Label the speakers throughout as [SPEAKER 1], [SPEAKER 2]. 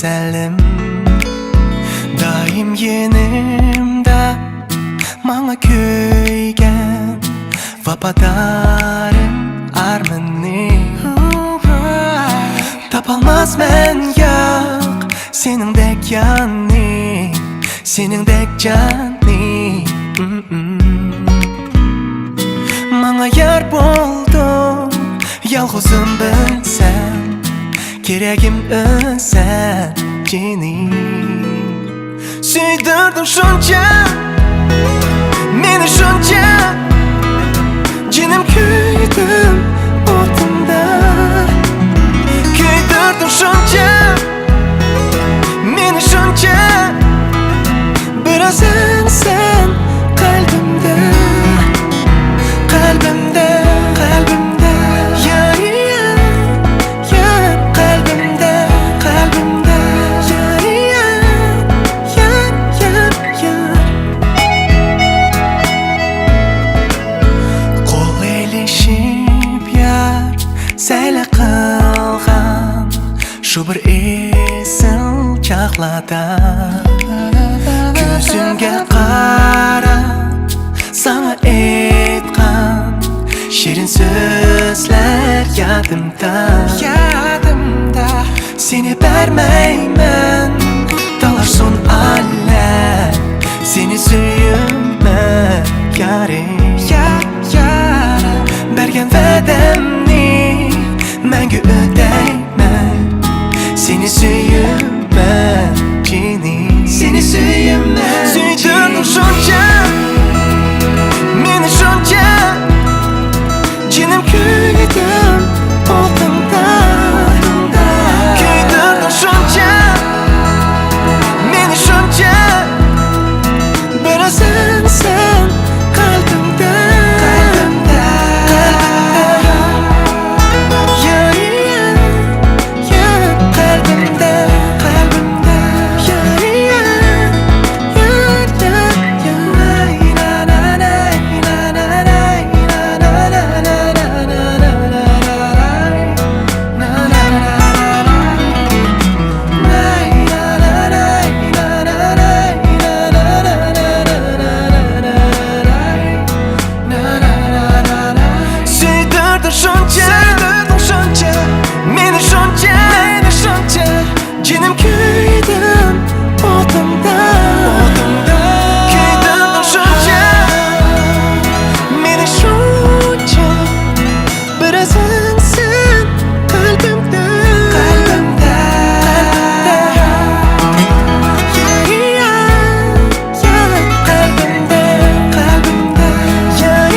[SPEAKER 1] güzelim, doim yenimda manga kuygan vafadorim armani. Topolmasman yo'q seningdek yonni, seningdek jonni. Manga yar bo'lding yolg'izim bilsam, keragim o'zsan jining. Suydirding shuncha meni shuncha, jinim kuydim o'tinda. Kuydirding shuncha meni shuncha, bilasan sen qalbimda, qalbimda, qalbimda. Yar, yar, qalbimda, qalbimda. Yar, yar, yar. Qo'l elishib yar sayla qilgan shu bir esil chaqlada, ko'zimga qarab sana aytgan shirin so'zlar yodimda, yodimda. Seni bermayman dolarsun alla, seni suyuman yarim, yar. Bergan va'damni mangu o'tayman, seni suyuman jining, seni suyuman. Suydirding shuncha meni shuncha, jinim kuydim o'tinda. Kuydirding shuncha meni shuncha, bilasan sen qalbimda, qalbimda, qalbimda. Yar, yar, qalbimda, qalbimda. Yar, yar, suydirding shuncha meni shuncha, jinim kuydim o'tinda. Kuydirding shuncha meni shuncha, bilasan sen qalbimda, qalbimda, qalbimda. Yar, qalbimda, qalbimda. Yar,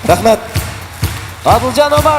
[SPEAKER 2] Rahmat. Adiljon Omar.